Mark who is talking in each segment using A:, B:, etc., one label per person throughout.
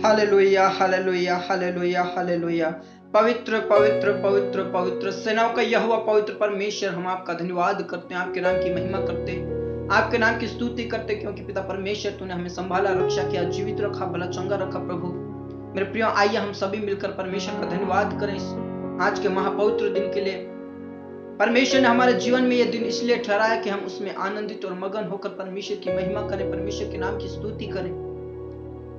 A: Hallelujah hallelujah hallelujah hallelujah. पवित्र पवित्र पवित्र पवित्र सेनाओं का यहोवा पवित्र परमेश्वर, हम आपका धन्यवाद करते हैं, आपके नाम की महिमा करते हैं, आपके नाम की स्तुति करते, क्योंकि पिता परमेश्वर तूने हमें संभाला, रक्षा किया, जीवित रखा, भला चंगा रखा। प्रभु मेरे प्रियो, आइए हम सभी मिलकर परमेश्वर का धन्यवाद करें आज के महापवित्र दिन के लिए। परमेश्वर ने हमारे जीवन में यह दिन इसलिए ठहराया कि हम उसमें आनंदित और मगन होकर परमेश्वर की महिमा करें, परमेश्वर के नाम की स्तुति करें।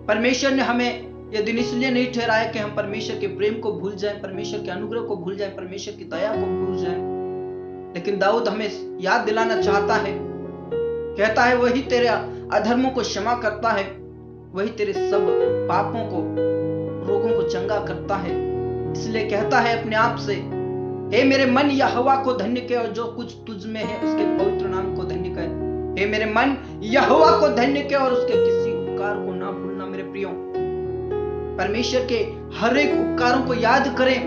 A: परमेश्वर ने हमें यह दिन इसलिए नहीं ठहराया कि हम परमेश्वर के प्रेम को भूल जाएं, परमेश्वर के अनुग्रह को भूल जाएं, परमेश्वर की दया को भूल जाएं। लेकिन दाऊद हमें याद दिलाना चाहता है, कहता है वही तेरे अधर्मों को क्षमा करता है, वही तेरे सब पापों को, रोगों को चंगा करता है। इसलिए कहता है अपने आप से, हे मेरे मन यहोवा को धन्य कह, और जो कुछ तुझ में है उसके पवित्र नाम को धन्य कह। हे मेरे मन यहोवा को धन्य कह और उसके किसी उपकार को ना भूलना। मेरे प्रियो, परमेश्वर के हर एक उपकारों को याद करें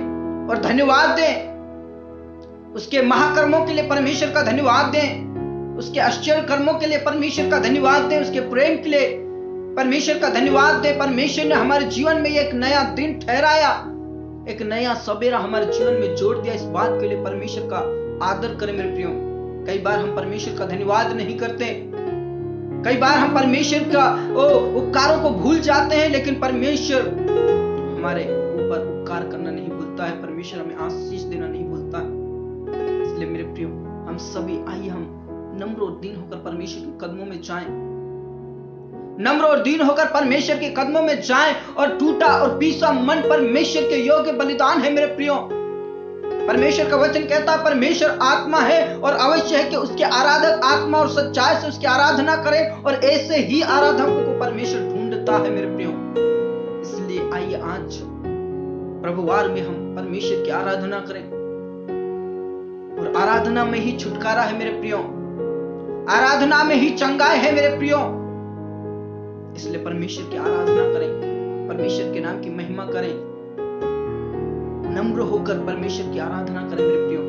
A: और धन्यवाद दें। उसके महाकर्मों के लिए परमेश्वर का धन्यवाद दें, उसके आश्चर्य कर्मों के लिए परमेश्वर का धन्यवाद दें, उसके प्रेम के लिए परमेश्वर का धन्यवाद दें। परमेश्वर ने हमारे जीवन में एक नया दिन ठहराया, एक नया सवेरा हमारे जीवन में जोड़ दिया। इस बात के लिए परमेश्वर का आदर करें। मेरे प्रियो, कई बार हम परमेश्वर का धन्यवाद नहीं करते, कई बार हम परमेश्वर का उपकारों को भूल जाते हैं, लेकिन परमेश्वर हमारे ऊपर उपकार करना नहीं भूलता है, परमेश्वर हमें आशीष देना नहीं भूलता है। इसलिए मेरे प्रियो, हम सभी आइए हम नम्र और दीन होकर परमेश्वर के कदमों में जाएं, नम्र और दीन होकर परमेश्वर के कदमों में जाएं, और टूटा और पीसा मन परमेश्वर के योग्य बलिदान है। मेरे प्रियो, परमेश्वर का वचन कहता है परमेश्वर आत्मा है और अवश्य है कि उसके आराधक आत्मा और सच्चाई से उसकी आराधना करें, और ऐसे ही आराधकों को परमेश्वर ढूंढता है। मेरे प्रियो, इसलिए आइए आज प्रभुवार में हम परमेश्वर की आराधना करें, और आराधना में ही छुटकारा है। मेरे प्रियो, आराधना में ही चंगाई है। मेरे प्रियो, इसलिए परमेश्वर की आराधना करें, परमेश्वर के नाम की महिमा करें, नम्र होकर परमेश्वर की आराधना करें। मेरे प्रियो,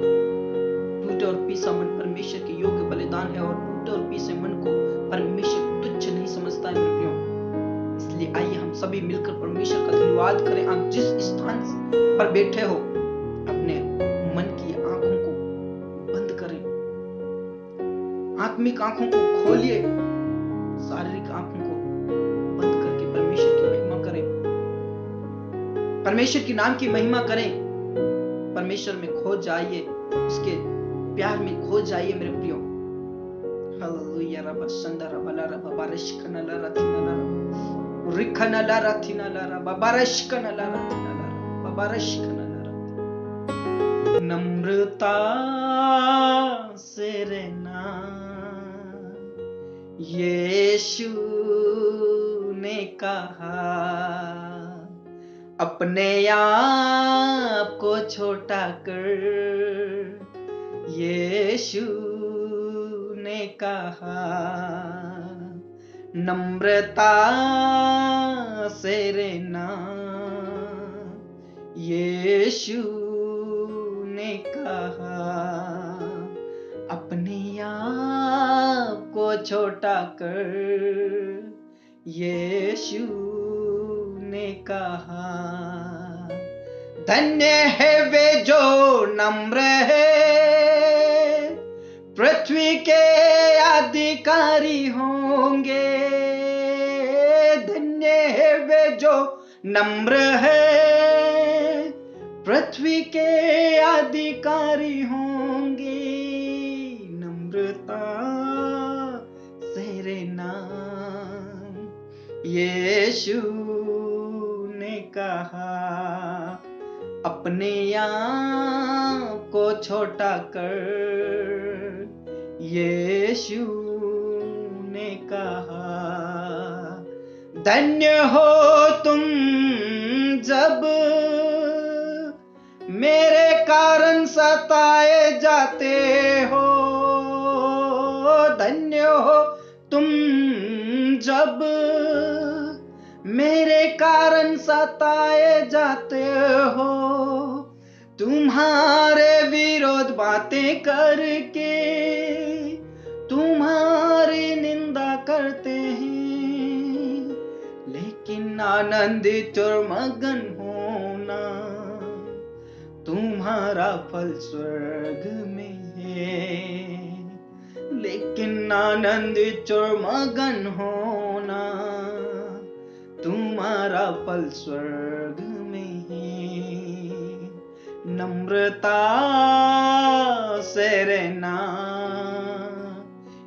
A: टूटे और पीसा मन परमेश्वर के योग्य बलिदान है, और टूटे और पीसे मन को परमेश्वर तुच्छ नहीं समझता है। मेरे प्रियो, इसलिए आइए हम सभी मिलकर परमेश्वर का धन्यवाद करें। आप जिस स्थान पर बैठे हो, अपने मन की आंखों को बंद करें, आत्मिक आंखों को खोलिए, शारीरिक आंखों को बंद करके परमेश्वर की महिमा करें, परमेश्वर के नाम की महिमा करें, परमेश्वर में खो जाइए, उसके प्यार में खो जाइए। मेरे प्रियो, हालेलुया। रबा संदा रबा ला रबा बारिश कना ला रथिना ला रबा रिखना ला रथिना ला रबा बारिश कना ला रथिना ला रबा बारिश कना ला रथिना। नम्रता से रहना यीशु ने कहा, अपने आप को छोटा कर यीशु ने कहा, नम्रता से रहना यीशु ने कहा, अपने आप को छोटा कर यीशु ने कहा। धन्य है वे जो नम्र है, पृथ्वी के अधिकारी होंगे। धन्य है वे जो नम्र है, पृथ्वी के अधिकारी होंगे। नम्रता से रहना यीशु ने कहा, अपने आप को छोटा कर यीशु ने कहा। धन्य हो तुम जब मेरे कारण सताए जाते हो, धन्य हो तुम जब मेरे कारण सताए जाते हो, तुम्हारे विरोध बातें करके तुम्हारी निंदा करते हैं, लेकिन आनंदित और मगन होना तुम्हारा फल स्वर्ग में है। लेकिन आनंदित और मगन होना तुम्हारा फल स्वर्ग में है। नम्रता से रहना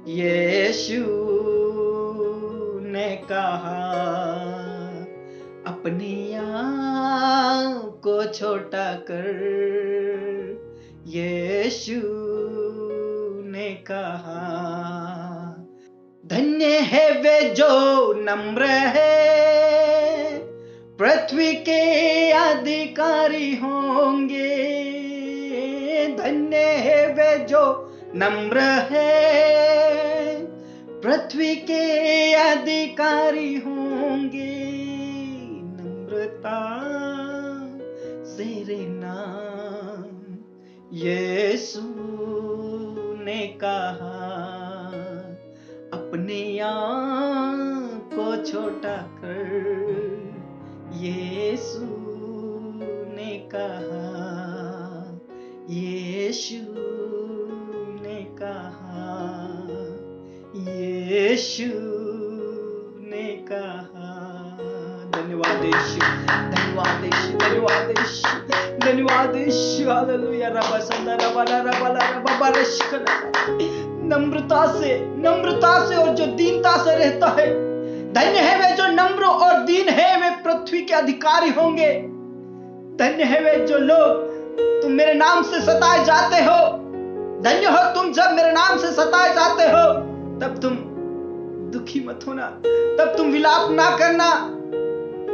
A: यीशु ने कहा, अपने आप को छोटा कर यीशु ने कहा। धन्य है वे जो नम्र है, पृथ्वी के अधिकारी होंगे। धन्य है वे जो नम्र है, पृथ्वी के अधिकारी होंगे। नम्रता से रहना यीशु ने कहा, अपने आप को छोटा कर यीशु ने कहा। यीशु ने कहा, यीशु ने कहा। धन्यवाद यीशु, धन्यवाद यीशु, धन्यवाद यीशु, धन्यवाद यीशु। हालेलुया। रबा संदा रबा ला रबा ला रबा बारशकना। नम्रता से और जो दीनता से रहता है, धन्य है वे जो नम्र और दीन है, वे पृथ्वी के अधिकारी होंगे। धन्य है वे जो लोग तुम मेरे नाम से सताए जाते हो। धन्य हो तुम जब मेरे नाम से सताए जाते हो, तब तुम दुखी मत होना, तब तुम विलाप ना करना,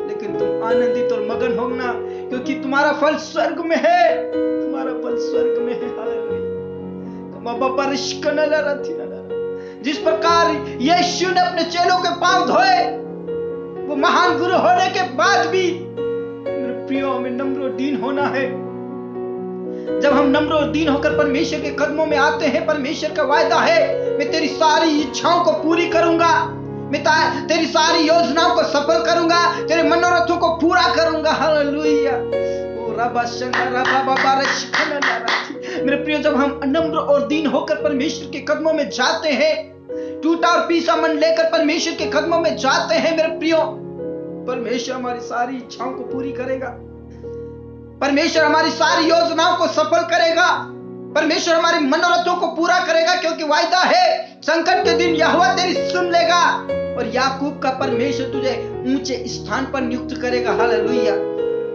A: लेकिन तुम आनंदित और मगन होना, क्योंकि तुम्हारा फल स्वर्ग में है। तुम्हारा फल स्वर्ग में है। हालेलुया। जिस प्रकार यीशु ने अपने चेलों के पांव धोए, वो महान गुरु होने के बाद भी मेरे प्रियो में नम्र और दीन होना है। जब हम नम्र और दीन होकर परमेश्वर के कदमों में आते हैं, परमेश्वर का वायदा है, मैं तेरी सारी इच्छाओं को पूरी करूंगा, मैं तेरी सारी योजनाओं को सफल करूंगा, तेरे मनोरथों को पूरा करूंगा। हालेलुया। मेरे प्रियो, जब हम नम्र और दीन होकर परमेश्वर के कदमों में जाते हैं, टूटा और पीसा मन लेकर परमेश्वर के कदमों में जाते हैं, मेरे प्रियो, परमेश्वर हमारी सारी इच्छाओं को पूरी करेगा। परमेश्वर हमारी सारी योजनाओं को सफल करेगा। परमेश्वर हमारे मनोरथों को पूरा करेगा, क्योंकि वायदा है, संकट के दिन यहोवा तेरी सुन लेगा और याकूब का परमेश्वर तुझे ऊंचे स्थान पर नियुक्त करेगा। हालेलुया।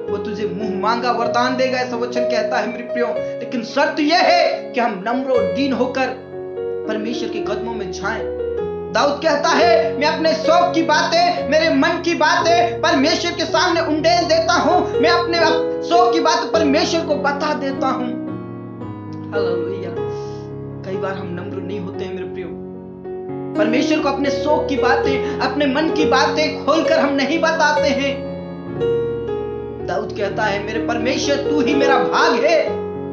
A: वो तुझे मुंह मांगा वरदान देगा, ऐसा वचन कहता है मेरे प्रियो। लेकिन शर्त यह है कि हम नम्र और दीन होकर परमेश्वर के कदमों में जाएं। दाऊद कहता है, मैं अपने शौक की बातें, मेरे मन की बातें परमेश्वर के सामने उंडेल देता हूं। मैं अपने शौक की बात परमेश्वर को बता देता हूं। हालेलुया। कई बार हम नम्र नहीं होते हैं मेरे प्रियो। परमेश्वर को अपने शौक की बातें, अपने मन की बातें खोलकर हम नहीं बताते हैं। दाऊद कहता है, मेरे परमेश्वर तू ही मेरा भाग है,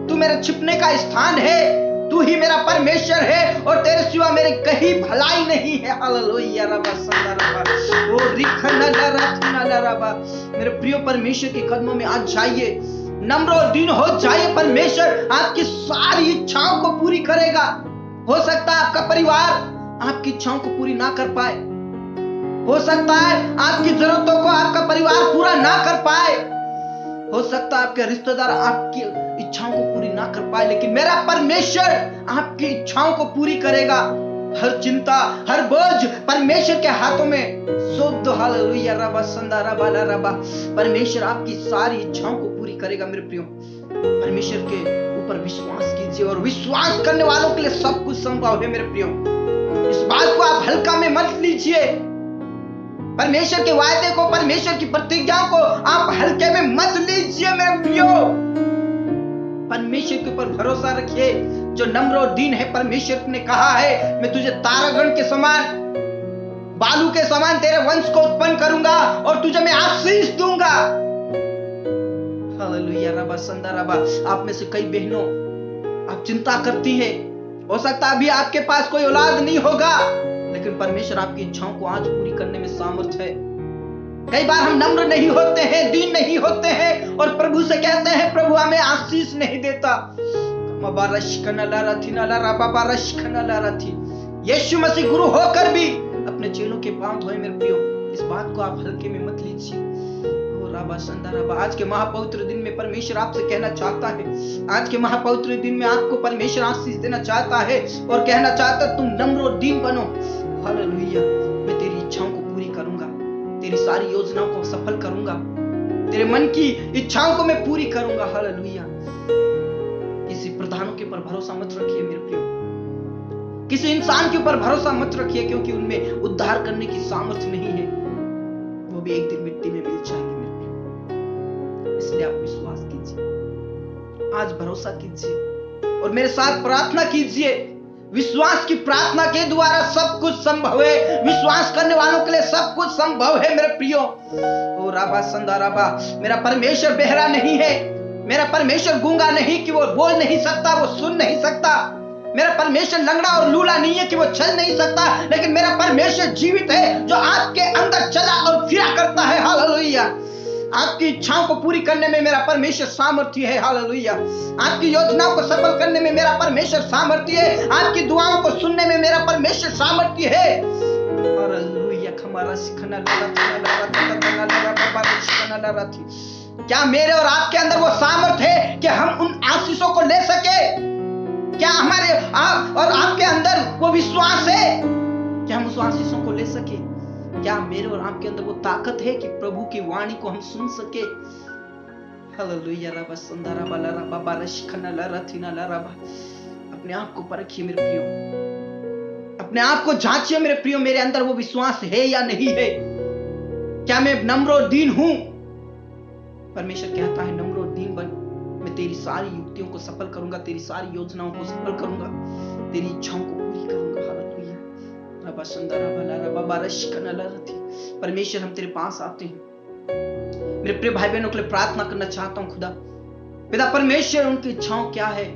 A: तू मेरे छिपने का स्थान है, तू ही मेरा परमेश्वर है और तेरे सिवा मेरे कहीं भलाई नहीं है। हालेलुया। रबा संदा रबा ओ रिखना लरथना लरबा। मेरे प्रियो, परमेश्वर के कदमों में आज जाइए, नम्र और दीन हो जाइए। परमेश्वर आपकी सारी इच्छाओं को पूरी करेगा। हो सकता है आपका परिवार आपकी इच्छाओं को पूरी ना कर पाए, हो सकता है आपकी जरूरतों को आपका परिवार पूरा ना कर पाए, हो सकता है आपके रिश्तेदार आपकी इच्छाओं को पूरी ना कर पाए, लेकिन मेरा परमेश्वर आपकी इच्छाओं को पूरी करेगा। हर चिंता, हर बोझ परमेश्वर के हाथों में सौंप दो। हालेलुया। रबा संदा रबा ला रबा। परमेश्वर आपकी सारी इच्छाओं को पूरी करेगा। मेरे प्रियो, परमेश्वर के ऊपर विश्वास कीजिए और विश्वास करने वालों के लिए सब कुछ संभव है। मेरे प्रियो, इस बात को आप हल्का में मत लीजिए। परमेश्वर के वायदे को, परमेश्वर की प्रतिज्ञाओं को आप हल्के में मत लीजिए। मेरे प्रियो, परमेश्वर के ऊपर भरोसा रखिए। जो नम्र और दीन है, परमेश्वर ने कहा है, मैं तुझे तारागण के समान बालू के समान तेरे वंश को उत्पन्न करूंगा और तुझे मैं आशीष दूंगा। हालेलुया। रबा संदा रबा। आप में से कई बहनों आप चिंता करती हैं, हो सकता है अभी आपके पास कोई औलाद नहीं होगा, लेकिन परमेश्वर आपकी इच्छाओं को आज पूरी करने में सामर्थ है। कई बार हम नम्र नहीं होते हैं, दीन नहीं होते हैं और प्रभु से कहते हैं प्रभु हमें आशीष नहीं देता। यीशु मसीह गुरु होकर भी अपने चेलों के पांव धोए। मेरे प्रियो, इस बात को आप हल्के में मत लीजिए। आज के महापवित्र दिन में परमेश्वर आपसे कहना चाहता है, आज के महापवित्र दिन में आपको परमेश्वर आशीष देना चाहता है और कहना चाहता है तुम नम्र और दीन बनो। हालेलुया। मैं तेरी इच्छाओं को पूरी करूंगा, तेरी सारी योजनाओं को सफल करूंगा, तेरे मन की इच्छाओं को मैं पूरी करूंगा। हालेलुया। किसी प्रधानों के ऊपर भरोसा मत रखिए मेरे प्रियो, किसी इंसान के ऊपर भरोसा मत रखिए, क्योंकि उनमें उद्धार करने की सामर्थ्य नहीं है। वो भी एक दिन मिट्टी में मिल जाएंगे मेरे प्रियो। इसलिए आप विश्वास कीजिए, आज भरोसा कीजिए और मेरे साथ प्रार्थना कीजिए। विश्वास की प्रार्थना के द्वारा सब कुछ संभव है। विश्वास करने वालों के लिए सब कुछ संभव है मेरे प्रियो। ओ राबा संदा राबा। मेरा परमेश्वर बहरा नहीं है, मेरा परमेश्वर गूंगा नहीं कि वो बोल नहीं सकता, वो सुन नहीं सकता। मेरा परमेश्वर लंगड़ा और लूला नहीं है कि वो चल नहीं सकता, लेकिन मेरा परमेश्वर जीवित है जो आपके अंदर चला और फिरा करता है। हालेलुया। आपकी इच्छाओं को पूरी करने में मेरा परमेश्वर सामर्थ्य है। हालेलुया। आपकी योजनाओं को सफल करने में मेरा परमेश्वर सामर्थ्य है। आपकी दुआओं को सुनने में मेरा परमेश्वर सामर्थ्य है। हालेलुया। क्या मेरे और आपके अंदर वो सामर्थ्य है कि हम उन आशीषों को ले सके? क्या हमारे और आपके अंदर वो विश्वास है कि हम उस आशीषों को ले सके? क्या मेरे और आपके अंदर वो ताकत है कि प्रभु की वाणी को हम सुन सके? हालेलुया। रबा संदा रबा ला रबा बारिश खना ला रथिना ला रबा। अपने आप को परखिए मेरे प्रियो, अपने आप को जांचिए मेरे प्रियो, मेरे अंदर वो विश्वास है या नहीं है? क्या मैं नम्र और दीन हूं? परमेश्वर कहता है नम्र और दीन बन, मैं तेरी सारी युक्तियों को सफल करूंगा, तेरी सारी योजनाओं को सफल करूंगा, तेरी इच्छाओं को पूरी करूंगा। हालेलुया। रबा संदा रबा ला रबा बारिश खना ला रथी। परमेश्वर हम तेरे पास आते हैं, मेरे प्रिय भाई बहनों के लिए प्रार्थना करना चाहता हूं। खुदा पिता परमेश्वर, उनकी इच्छाओं क्या है,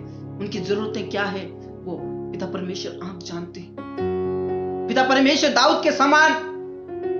A: उनकी जरूरतें क्या है, वो पिता परमेश्वर आप जानते हैं। पिता परमेश्वर दाऊद के समान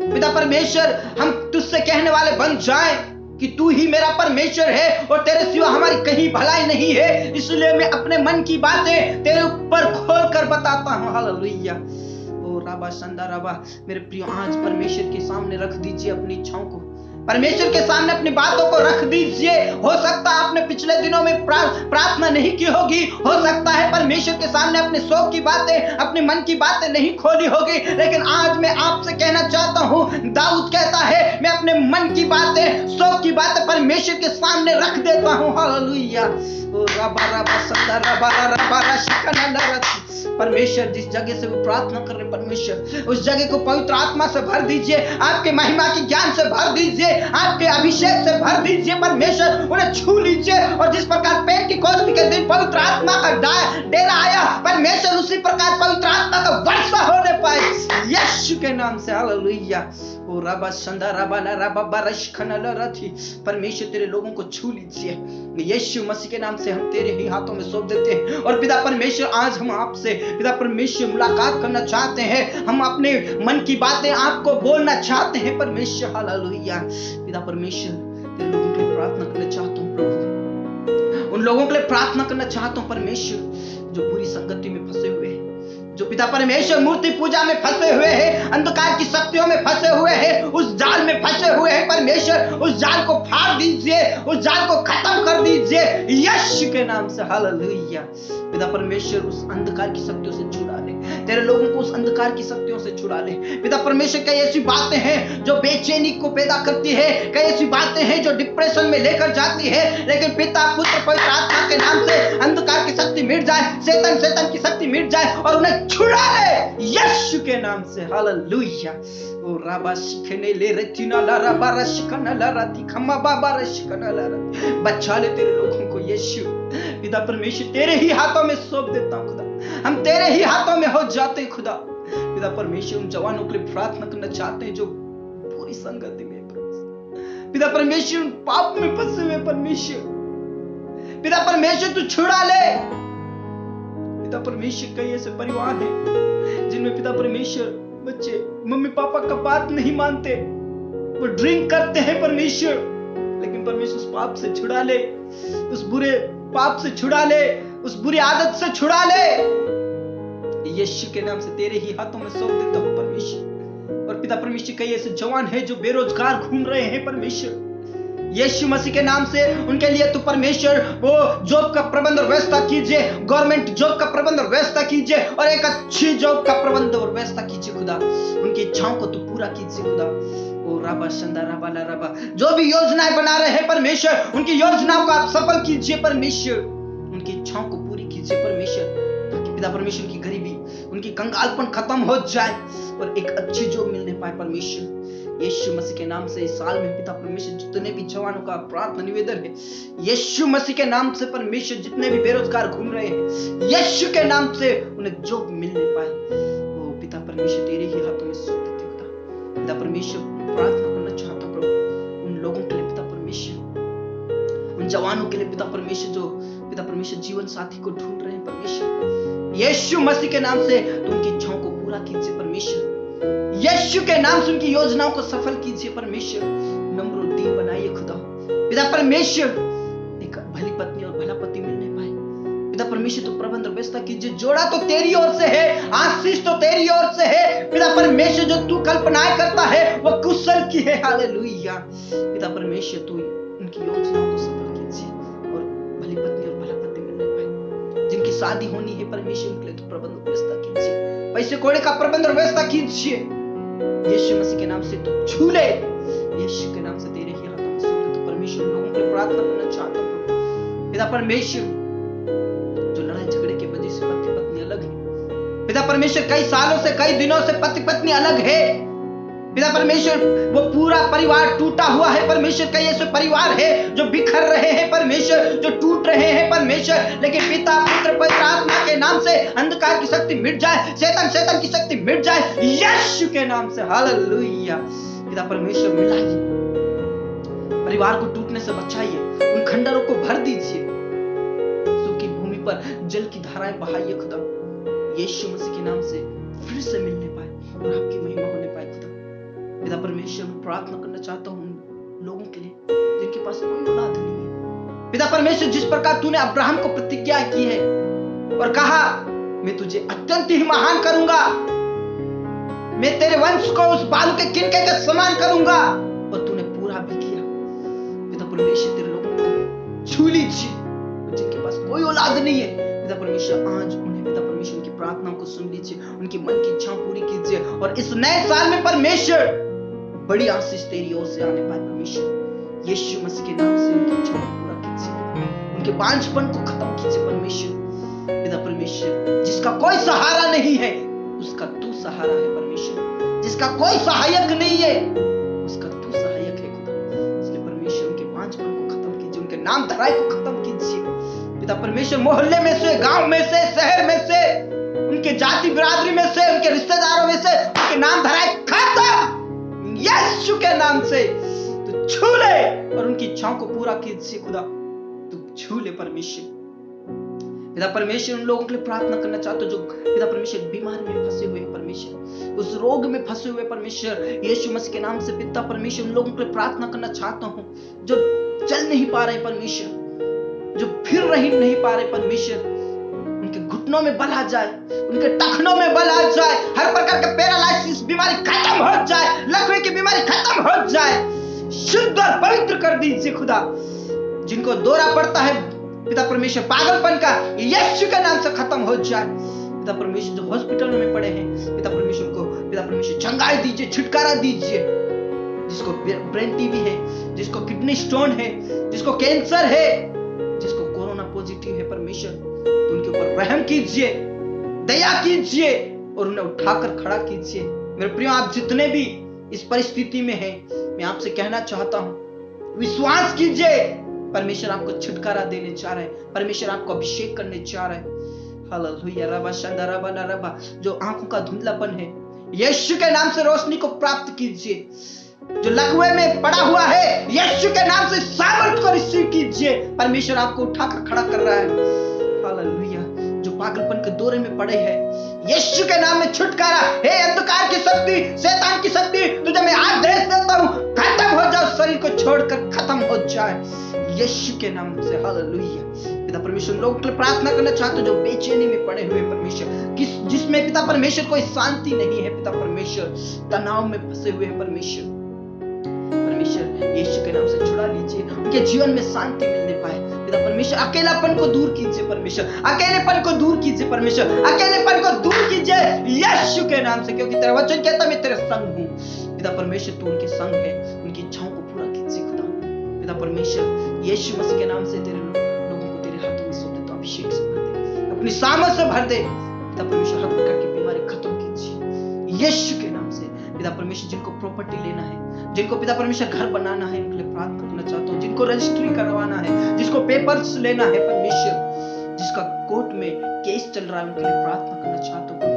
A: पिता परमेश्वर हम तुझसे कहने वाले बन जाएं कि तू ही मेरा परमेश्वर है और तेरे सिवा हमारी कहीं भलाई नहीं है। इसलिए मैं अपने मन की बातें तेरे ऊपर खोल कर बताता हूं। हालेलुया। ओ राबा संदा राबा। मेरे प्रियो, आज परमेश्वर के सामने रख दीजिए अपनी इच्छाओं को, परमेश्वर के सामने अपनी बातों को रख दीजिए। हो सकता है आपने पिछले दिनों में प्रार्थना नहीं की होगी, हो सकता है परमेश्वर के सामने अपने शौक की बातें, अपने मन की बातें नहीं खोली होगी, लेकिन आज मैं आपसे कहना चाहता हूं, दाऊद कहता है मैं अपने मन की बातें, शौक की बातें परमेश्वर के सामने रख देता हूं। हालेलुया। ओ रबा रबा संदा रबा रबा रशिकना नरति। परमेश्वर जिस जगह से वो प्रार्थना कर रहे, परमेश्वर उस जगह को पवित्र आत्मा से भर दीजिए, आपके महिमा की ज्ञान से भर दीजिए, आपके अभिषेक से भर दीजिए। परमेश्वर उन्हें छू लीजिए और जिस प्रकार पेंटिकोस्त के दिन पवित्र आत्मा का डेरा आया, परमेश्वर उसी प्रकार पवित्र आत्मा का वर्षा होने पाए यीशु के नाम से। हालेलुया। ओ रबा संदा रबा ला रबा बारिश खना ला रथी। परमेश्वर तेरे लोगों को छू लीजिए यीशु मसीह के नाम से। हम तेरे ही हाथों में सौंप देते हैं और पिता परमेश्वर आज हम आपसे पिता परमेश्वर मुलाकात करना चाहते हैं, हम अपने मन की बातें आपको बोलना चाहते हैं परमेश्वर। हालेलुया। पिता परमेश्वर तेरे लोगों के लिए प्रार्थना करना चाहता हूँ प्रभु, उन लोगों के लिए प्रार्थना करना चाहता हूँ परमेश्वर जो बुरी संगति में फंसे हुए हैं, जो पिता परमेश्वर मूर्ति पूजा में फंसे हुए हैं, अंधकार की शक्तियों में फंसे हुए हैं, उस जाल में फंसे हुए हैं। परमेश्वर उस जाल को फाड़ दीजिए, उस जाल को खत्म कर दीजिए यीशु के नाम से। हालेलुया। पिता परमेश्वर उस अंधकार की शक्तियों से छुड़ा ले, तेरे लोगों को उस अंधकार की शक्तियों से छुड़ा ले। पिता परमेश्वर कई ऐसी बातें हैं जो बेचैनी को पैदा करती है, कई ऐसी बातें हैं जो डिप्रेशन में लेकर जाती है, लेकिन पिता पुत्र पवित्र आत्मा के नाम से अंधकार की शक्ति मिट जाए, शैतान की शक्ति मिट जाए और उन्हें छुड़ा ले यीशु के नाम से। हालेलुया। ओ राबा शिखने ले रचिना ला रबा रशिकना ला रति खम्मा बाबा रशिकना ला रति। बचा ले तेरे लोगों को यीशु। पिता परमेश्वर तेरे ही हाथों में सौंप देता हूं खुदा, हम तेरे ही हाथों में हो जाते खुदा। पिता परमेश्वर उन जवानों के लिए प्रार्थना करना चाहते हैं जो बुरी संगति में, पिता परमेश्वर पाप में फंसे हुए, परमेश्वर पिता परमेश्वर तू छुड़ा ले। पिता परमेश्वर कई ऐसे परिवार हैं जिनमें पिता परमेश्वर बच्चे मम्मी पापा का बात नहीं मानते, वो ड्रिंक करते हैं परमेश्वर, लेकिन परमेश्वर उस पाप से छुड़ा ले, उस बुरे पाप से छुड़ा ले, उस बुरी आदत से छुड़ा ले। यीशु के नाम से तेरे ही हाथों में सौंप देता हूं परमेश्वर। और पिता परमेश्वर कई ऐसे जवान हैं जो बेरोजगार घूम रहे हैं परमेश्वर, यीशु मसीह के नाम से उनके लिए तू परमेश्वर वो जॉब का प्रबंध और व्यवस्था कीजिए, गवर्नमेंट जॉब का प्रबंध और व्यवस्था कीजिए, और एक अच्छी जॉब का प्रबंध और व्यवस्था कीजिए खुदा। उनकी इच्छाओं को तू पूरा कीजिए खुदा। ओ राबा शंदा राबा ला राबा, जो भी योजनाएं बना रहे हैं परमेश्वर, उनकी योजनाओं को आप सफल कीजिए परमेश्वर, उनकी इच्छाओं को पूरी कीजिए परमेश्वर, ताकि पिता परमेश्वर की गरीबी, उनकी कंगालपन खत्म हो जाए और एक अच्छी जॉब मिलने पाए परमेश्वर। यीशु मसीह के नाम से इस साल में पिता परमेश्वर जितने भी जवानों का प्रार्थना निवेदन है, यीशु मसीह के नाम से परमेश्वर जितने भी बेरोजगार घूम रहे हैं, यीशु के नाम से उन्हें जॉब मिलने पाए। ओ पिता परमेश्वर तेरे ही हाथों में सौंप देते हैं खुदा। पिता परमेश्वर प्रार्थना करना चाहता हूं प्रभु उन लोगों के लिए पिता परमेश्वर, उन जवानों के लिए पिता परमेश्वर जो पिता परमेश्वर जीवन साथी को ढूंढ रहे हैं परमेश्वर, यीशु मसीह के नाम से तो उनकी इच्छाओं को पूरा कीजिए परमेश्वर, यीशु के नाम से उनकी योजनाओं को सफल कीजिए परमेश्वर। नम्र और दीन बनाइए खुदा। पिता परमेश्वर एक भली पत्नी और भला पति मिलने पाए। पिता परमेश्वर तो प्रबंध और व्यवस्था कीजिए। जोड़ा तो तेरी ओर से है, आशीष तो तेरी ओर से है पिता परमेश्वर। जो तू कल्पनाएं करता है वो कुशल की है। हालेलुया। पिता परमेश्वर तू उनकी योजनाओं को सफल कीजिए और भली पत्नी और भला पति मिलने पाए। जिनकी शादी होनी है परमेश्वर उनके लिए तो प्रबंध और व्यवस्था कीजिए, पैसे कोड़े का प्रबंध और व्यवस्था कीजिए। यीशु मसीह के नाम से तो छू ले, यीशु के नाम से तेरे ही हाथों में सौंप दे। तो परमेश्वर लोगों के लिए प्रार्थना करना चाहता हूं पिता परमेश्वर, जो लड़ाई झगड़े की वजह से पति पत्नी अलग है पिता परमेश्वर, कई सालों से कई दिनों से पति पत्नी अलग है पिता परमेश्वर, वो पूरा परिवार टूटा हुआ है परमेश्वर। कई ऐसे परिवार है जो बिखर रहे हैं परमेश्वर, जो टूट रहे हैं परमेश्वर, लेकिन पिता पुत्र पवित्र आत्मा के नाम से अंधकार की शक्ति मिट जाए, शैतान की शक्ति मिट जाए यीशु के नाम से। हालेलुया। पिता परमेश्वर मिलाइए, परिवार को टूटने से बचाइए, उन खंडरों को भर दीजिए, सूखी भूमि पर जल की धाराएं बहाइए खुदा। यीशु मसीह के नाम से फिर से मिलने पाए और आपकी महिमा होने पाए खुदा। पिता परमेश्वर मैं प्रार्थना करना चाहता हूं लोगों के लिए जिनके पास कोई औलाद नहीं है। पिता परमेश्वर जिस प्रकार तूने अब्राहम को प्रतिज्ञा की है और कहा मैं तुझे अत्यंत ही महान करूंगा, मैं तेरे वंश को उस बालू के किनके के समान करूंगा, और तूने पूरा भी किया। पिता परमेश्वर तेरे लोगों को छू लीजिए जिनके पास कोई औलाद नहीं है। पिता परमेश्वर आज उन्हें पिता परमेश्वर उनकी प्रार्थनाओं को सुन लीजिए, उनकी मन की इच्छाओं पूरी कीजिए, और इस नए साल में परमेश्वर बड़ी आशीष तेरी ओर से आने पाए परमेश्वर। यीशु मसीह के नाम से उनकी इच्छाओं को पूरा कीजिए, उनके बांझपन को खत्म कीजिए परमेश्वर। पिता परमेश्वर जिसका कोई सहारा नहीं है उसका तू सहारा है परमेश्वर, जिसका कोई सहायक नहीं है उसका तू सहायक है खुदा। इसलिए परमेश्वर उनके बांझपन को खत्म कीजिए, उनके नाम धराई को खत्म कीजिए पिता परमेश्वर। मोहल्ले में से, गांव में से, शहर में से, उनके जाति बिरादरी में से, उनके रिश्तेदारों में से उनके नाम धराई खत्म यीशु के नाम से। तू छू ले और उनकी इच्छाओं को पूरा कीजिए खुदा। तू छू ले परमेश्वर। पिता परमेश्वर उन लोगों के लिए प्रार्थना करना चाहते हो जो पिता परमेश्वर बीमारी में फंसे हुए परमेश्वर, उस रोग में फंसे हुए परमेश्वर। यीशु मसीह के नाम से पिता परमेश्वर उन लोगों के लिए प्रार्थना करना चाहता हूं जो चल नहीं पा रहे परमेश्वर, जो फिर नहीं पा रहे परमेश्वर। उनके घुटनों में बल आ जाए, उनके टखनों में बल आ जाए, हर प्रकार का पैरालाइसिस बीमारी खत्म हो जाए, लकवे की बीमारी खत्म हो जाए, शुद्ध और पवित्र कर दीजिए खुदा। जिनको दौरा पड़ता है पिता परमेश्वर पागलपन का, यीशु के नाम से खत्म हो जाए पिता परमेश्वर। जो हॉस्पिटल में पड़े हैं पिता परमेश्वर को पिता परमेश्वर चंगाई दीजिए, छुटकारा दीजिए। जिसको ब्रेन टीबी है, जिसको किडनी स्टोन है, जिसको कैंसर है, जिसको कोरोना पॉजिटिव है परमेश्वर, तो उनके ऊपर रहम कीजिए, दया कीजिए और उन्हें उठाकर खड़ा कीजिए। मेरे प्रियो, आप जितने भी इस परिस्थिति में हैं, मैं आपसे कहना चाहता हूं विश्वास कीजिए, परमेश्वर आपको छुटकारा देने चाह रहे हैं, परमेश्वर आपको अभिषेक करने चाह रहे हैं। हालेलुया। रबा शंदा रबा ना रबा। जो आंखों का धुंधलापन है, यीशु के नाम से रोशनी को प्राप्त कीजिए। जो लकवे में पड़ा हुआ है, यीशु के नाम से सामर्थ को रिसीव कीजिए। परमेश्वर आपको उठाकर खड़ा कर रहा है। हालेलुया। जो पागलपन के दौरे में पड़े हैं, यीशु के नाम में छुटकारा। हे अंधकार की शक्ति, शैतान की शक्ति, तुझे मैं आदेश देता हूं, खत्म हो जाओ, शरीर को छोड़कर खत्म हो जाए यीशु के नाम से। हालेलुया। पिता परमेश्वर, लोगों के लिए प्रार्थना करना चाहते हो जो बेचैनी में पड़े हुए परमेश्वर, जिसमें पिता परमेश्वर कोई शांति नहीं है, पिता परमेश्वर तनाव में फंसे हुए हैं परमेश्वर यीशु के नाम से छुड़ा लीजिए, उनके जीवन में शांति मिलने पाए। पिता परमेश्वर अकेलापन को दूर कीजिए परमेश्वर, अकेलेपन को दूर कीजिए परमेश्वर, अकेलेपन को दूर कीजिए यीशु के नाम से, क्योंकि तेरा वचन कहता मैं तेरे संग हूँ। पिता परमेश्वर तू उनके संग है, उनकी इच्छाओं को पूरा कीजिए खुदा। पिता परमेश्वर यीशु मसीह के नाम से तेरे लोगों को तेरे हाथों में सौंप देता हूं, अभिषेक से भर दे, अपनी सामर्थ से भर दे। पिता परमेश्वर हर प्रकार की बीमारी खत्म कीजिए यीशु के नाम से। पिता परमेश्वर जिनको प्रॉपर्टी लेना है, जिनको पिता परमेश्वर घर बनाना है, उनके लिए प्रार्थना करना चाहता हूँ। जिनको रजिस्ट्री करवाना है, जिसको पेपर्स लेना है परमेश्वर, जिसका कोर्ट में केस चल रहा है, उनके लिए प्रार्थना करना चाहता हूँ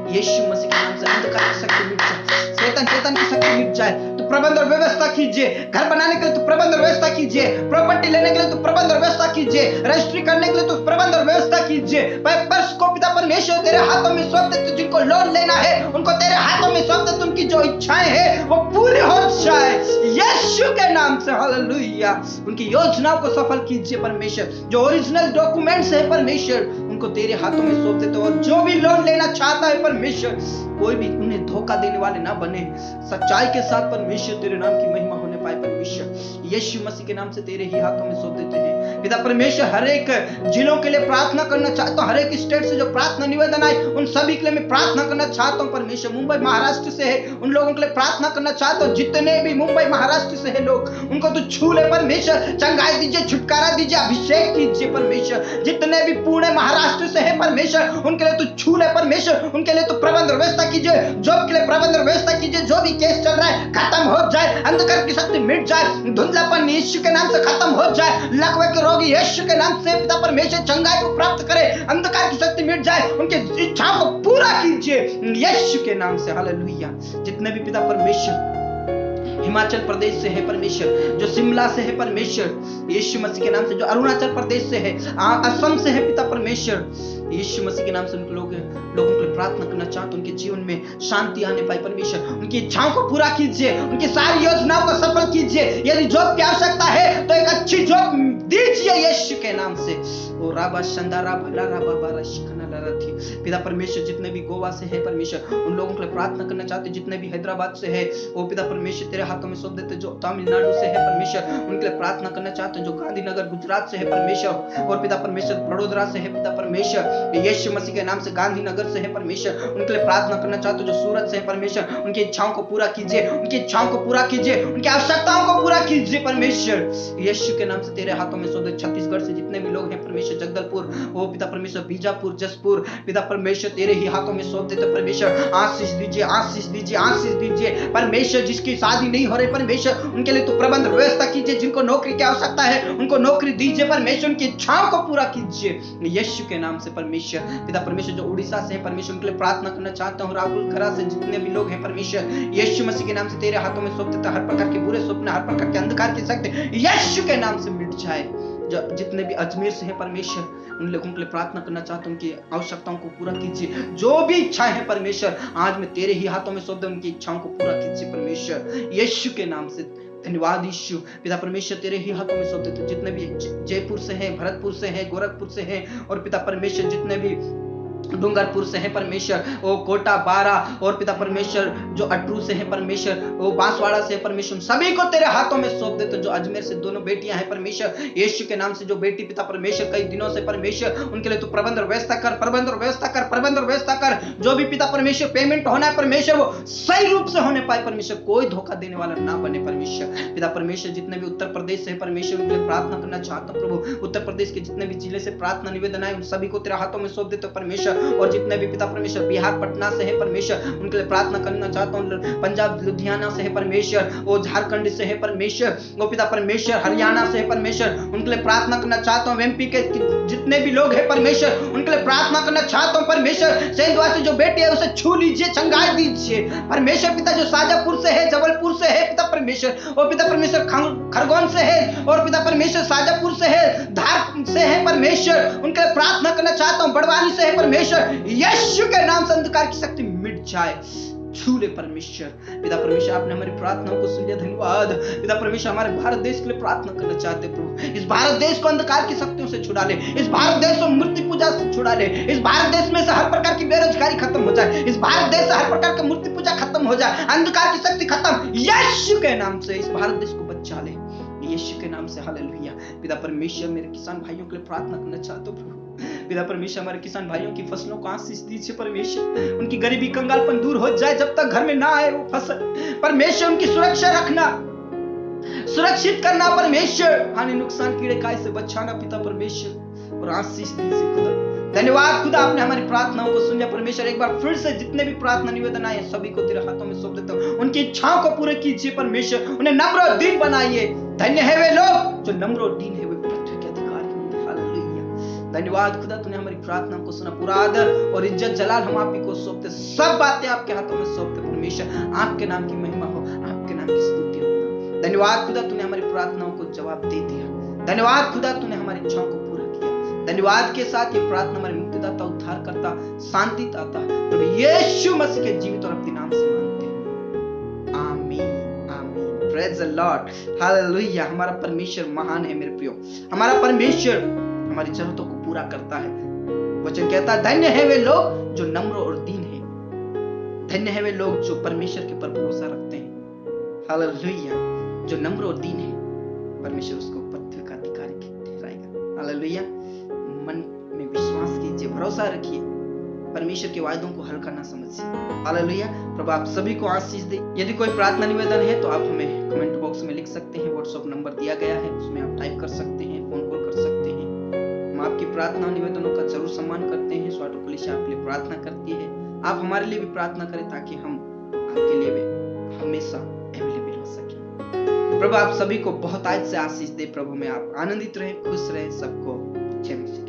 A: यीशु मसीह के नाम से। अंधकार की शक्ति मिट जाए, शैतान की शक्ति मिट जाए। तो प्रबंध और व्यवस्था कीजिए, घर बनाने के लिए तो प्रबंध और व्यवस्था कीजिए, प्रॉपर्टी लेने के लिए तो प्रबंध और व्यवस्था कीजिए, रजिस्ट्री करने के लिए तो प्रबंध और व्यवस्था कीजिए। पेपर्स को पिता परमेश्वर तेरे हाथों में सौंप देते, जिनको लोन लेना है उनको तेरे हाथों में सौंप देते, उनकी जो इच्छाएं हैं वो पूरी हो जाए यीशु के नाम से। हालेलुया। उनकी योजनाओं को सफल कीजिए परमेश्वर। जो ओरिजिनल डॉक्यूमेंट्स है परमेश्वर, उनको तेरे हाथों में सौंप देते, और जो भी लोन लेना चाहता है परमेश्वर, कोई भी उन्हें धोखा देने वाले ना बने, सच्चाई के साथ परमेश्वर तेरे नाम की महिमा होने पाए परमेश्वर यीशु मसीह के नाम से तेरे ही हाथों में सौंप देते हैं। पिता परमेश्वर हर एक जिलों के लिए प्रार्थना करना चाहता हूँ, हर एक स्टेट से जो प्रार्थना निवेदन आए उन सभी के लिए मैं प्रार्थना करना चाहता हूँ परमेश्वर। मुंबई महाराष्ट्र से है, उन लोगों के लिए प्रार्थना करना चाहता हूँ। जितने भी मुंबई महाराष्ट्र से है लोग, उनको तो छू ले परमेश्वर, चंगाई दीजिए, छुटकारा दीजिए, अभिषेक कीजिए परमेश्वर। जितने भी पुणे महाराष्ट्र से है परमेश्वर, उनके लिए तो छू ले परमेश्वर, उनके लिए तो प्रबंध व्यवस्था कीजिए, जॉब के लिए प्रबंध व्यवस्था कीजिए। जो भी केस चल रहा है खत्म हो जाए, अंधकार की शक्ति मिट जाए, धुंधलापन यीशु के नाम से खत्म हो जाए, लकवे के रोगी यीशु के नाम से पिता परमेश्वर चंगाई को प्राप्त करे, अंधकार की शक्ति मिट जाए, उनकी इच्छाओं को पूरा कीजिए यीशु के नाम से। हालेलुया। जितने भी पिता परमेश्वर हिमाचल प्रदेश से है परमेश्वर, जो शिमला से है परमेश्वर यीशु मसीह के नाम से, जो अरुणाचल प्रदेश से है, असम से है पिता परमेश्वर यीशु मसीह के नाम से, उन लोगों के लिए प्रार्थना करना चाहते, उनके जीवन में शांति आने पाए परमेश्वर। उनकी इच्छाओं को पूरा कीजिए, उनकी सारी योजनाओं को सफल कीजिए। यदि जॉब की आवश्यकता है तो एक अच्छी जॉब दीजिए यीशु के नाम से। ओ राबा शंदारा भला राबा बारा शिखना लरथी। पिता परमेश्वर जितने भी गोवा से है परमेश्वर, उन लोगों के लिए प्रार्थना करना चाहते, जितने भी हैदराबाद से है वो पिता परमेश्वर तेरे हाथों में सौंप देते, जो तमिलनाडु से है परमेश्वर उनके लिए प्रार्थना करना चाहते हैं, जो गांधीनगर गुजरात से है परमेश्वर, और पिता परमेश्वर बड़ोदरा से है पिता परमेश्वर यीशु मसीह के नाम से, गांधीनगर से है परमेश्वर उनके लिए प्रार्थना करना चाहते, जो सूरत से है परमेश्वर उनकी इच्छाओं को पूरा कीजिए, उनकी इच्छाओं को पूरा कीजिए, उनकी आवश्यकताओं को पूरा कीजिए परमेश्वर यीशु के नाम से तेरे हाथों में सौंप दे। छत्तीसगढ़ से जितने भी लोग हैं परमेश्वर, जगदलपुर, ओ पिता परमेश्वर बीजापुर, जसपुर, पिता परमेश्वर तेरे ही हाथों में सौंप देते परमेश्वर। आशीष दीजिए, आशीष दीजिए, आशीष दीजिए परमेश्वर। जिसकी शादी नहीं हो रही परमेश्वर, उनके लिए तो प्रबंध व्यवस्था कीजिए। जिनको नौकरी की आवश्यकता है उनको नौकरी दीजिए परमेश्वर, उनकी इच्छाओं को पूरा कीजिए यीशु के नाम से परमेश्वर। पिता परमेश्वर जो उड़ीसा से है परमेश्वर, उनके लिए प्रार्थना करना चाहता हूँ। राहुल खरा से जितने भी लोग हैं परमेश्वर यीशु मसीह के नाम से तेरे हाथों में सौंप देता, हर प्रकार के बुरे स्वप्न, हर प्रकार के अंधकार की शक्ति यीशु के नाम से मिट जाए। जो जितने भी अजमेर से हैं परमेश्वर, उन लोगों के लिए प्रार्थना करना चाहता हूं, उनकी आवश्यकताओं को पूरा कीजिए। जो भी इच्छाएं हैं परमेश्वर, आज मैं तेरे ही हाथों में सौंप दूं, उनकी इच्छाओं को पूरा कीजिए परमेश्वर यीशु के नाम से। धन्यवाद यीशु। पिता परमेश्वर तेरे ही हाथों में सौंप देते, जितने भी जयपुर से हैं, भरतपुर से हैं, गोरखपुर से हैं, और पिता परमेश्वर जितने भी डूंगरपुर से है परमेश्वर, वो कोटा बारा, और पिता परमेश्वर जो अटरू से है परमेश्वर, वो बांसवाड़ा से है परमेश्वर, सभी को तेरे हाथों में सौंप देते। जो अजमेर से दोनों बेटियां हैं परमेश्वर यीशु के नाम से, जो बेटी पिता परमेश्वर कई दिनों से परमेश्वर, उनके लिए तो प्रबंध और व्यवस्था कर, प्रबंध और व्यवस्था कर, प्रबंध और व्यवस्था कर। जो भी पिता परमेश्वर पेमेंट होना है परमेश्वर, वो सही रूप से होने पाए परमेश्वर, कोई धोखा देने वाला ना बने परमेश्वर। पिता परमेश्वर जितने भी उत्तर प्रदेश से है परमेश्वर, उनके लिए प्रार्थना करना चाहता हूँ प्रभु। उत्तर प्रदेश के जितने भी जिले से प्रार्थना निवेदन आए, उन सभी को तेरे हाथों में सौंप देते परमेश्वर। और जितने भी पिता परमेश्वर बिहार पटना से है परमेश्वर, उनके लिए प्रार्थना करना चाहता हूँ। पंजाब लुधियाना से है परमेश्वर, वो झारखंड से है परमेश्वर, वो पिता परमेश्वर हरियाणा से है परमेश्वर, उनके लिए प्रार्थना करना चाहता हूँ। एमपी के जितने भी लोग हैं परमेश्वर, उनके लिए प्रार्थना करना चाहता हूँ परमेश्वर। सेंधवा से जो बेटी है उसे छू लीजिए, चंगाई दीजिए परमेश्वर पिता। जो शाजापुर से है, जबलपुर से है पिता परमेश्वर, और पिता परमेश्वर खरगोन से है, और पिता परमेश्वर शाजापुर से है, धार से है परमेश्वर, उनके लिए प्रार्थना करना चाहता हूँ। बड़वानी से है परमेश्वर, यीशु के नाम से अंधकार की शक्ति मिट जाए, छू ले परमेश्वर। पिता परमेश्वर आपने हमारी प्रार्थनाओं को सुन लिया, धन्यवाद। पिता परमेश्वर हमारे भारत देश के लिए प्रार्थना करना चाहते प्रभु, इस भारत देश को अंधकार की शक्तियों से छुड़ा ले, इस भारत देश को मूर्ति पूजा से छुड़ा ले, इस भारत देश में से हर प्रकार की बेरोजगारी खत्म हो जाए, इस भारत देश से हर प्रकार की मूर्ति पूजा खत्म हो जाए, अंधकार की शक्ति खत्म, यीशु के नाम से इस भारत देश को बचा ले, यीशु के नाम से हालेलुया। पिता परमेश्वर मेरे किसान भाइयों के लिए प्रार्थना करना चाहते हो प्रभु, पिता परमेश्वर हमारे किसान भाइयों की फसलों को आशीष दीजिए परमेश्वर, उनकी गरीबी कंगालपन दूर हो जाए, जब तक घर में ना आए वो फसल परमेश्वर, उनकी सुरक्षा रखना, सुरक्षित करना परमेश्वर, हानि नुकसान कीड़े काई से बचाना पिता परमेश्वर, और आशीष दीजिए खुदा। धन्यवाद खुदा, आपने हमारी प्रार्थनाओं को सुना परमेश्वर। एक बार फिर से जितने भी प्रार्थना निवेदन आए सभी को तेरे हाथों में सौंप देता हूं, उनकी इच्छाओं को पूरे कीजिए परमेश्वर, उन्हें नम्र और दीन बनाइए। धन्य है वे लोग जो नम्र और दीन है, वे पृथ्वी के अधिकारी होंगे। हालेलुया। धन्यवाद खुदा, तूने हमारी प्रार्थनाओं को सुना। पूरा आदर और इज्जत जलाल हम आप ही को सौंपते, सब बातें आपके हाथों में सौंपते परमेश्वर। आपके नाम की महिमा हो, आपके नाम की स्तुति हो। धन्यवाद खुदा, तूने हमारी प्रार्थनाओं को जवाब दे दिया। धन्यवाद खुदा, तूने हमारी इच्छाओं को पूरा किया। धन्यवाद के साथ ये प्रार्थना हमारे मुक्तिदाता, उद्धार करता, शांति दाता प्रभु यीशु मसीह के जीवित और अपने नाम से मांगते हैं, आमीन आमीन। Praise the Lord, hallelujah. हमारा परमेश्वर महान है मेरे प्रियो, हमारा परमेश्वर हमारी जरूरतों को पूरा करता है। वचन कहता है धन्य है वे लोग जो नम्र और दीन है, धन्य है वे लोग जो परमेश्वर के पर भरोसा रखते हैं। हालेलुया। जो नम्र और दीन है परमेश्वर उसको पृथ्वी का अधिकारी ठहराएगा। हालेलुया। मन में विश्वास कीजिए, भरोसा रखिए, परमेश्वर के वायदों को हल्का ना समझिए। हालेलुया। प्रभु आप सभी को आशीष दे। यदि कोई प्रार्थना निवेदन है तो आप हमें कमेंट बॉक्स में लिख सकते हैं, व्हाट्सएप नंबर दिया गया है, उसमें आप टाइप कर सकते हैं, फोन कॉल कर सकते हैं। हम आपकी प्रार्थना निवेदनों का जरूर सम्मान करते हैं। स्वाटो कलीसिया आपके लिए प्रार्थना करती है, आप हमारे लिए भी प्रार्थना करें ताकि हम आपके लिए भी हमेशा अवेलेबल हो सके। प्रभु आप सभी को बहुत आज से आशीष दे। प्रभु में आप आनंदित रहें, खुश रहें, सबको जय मसीह।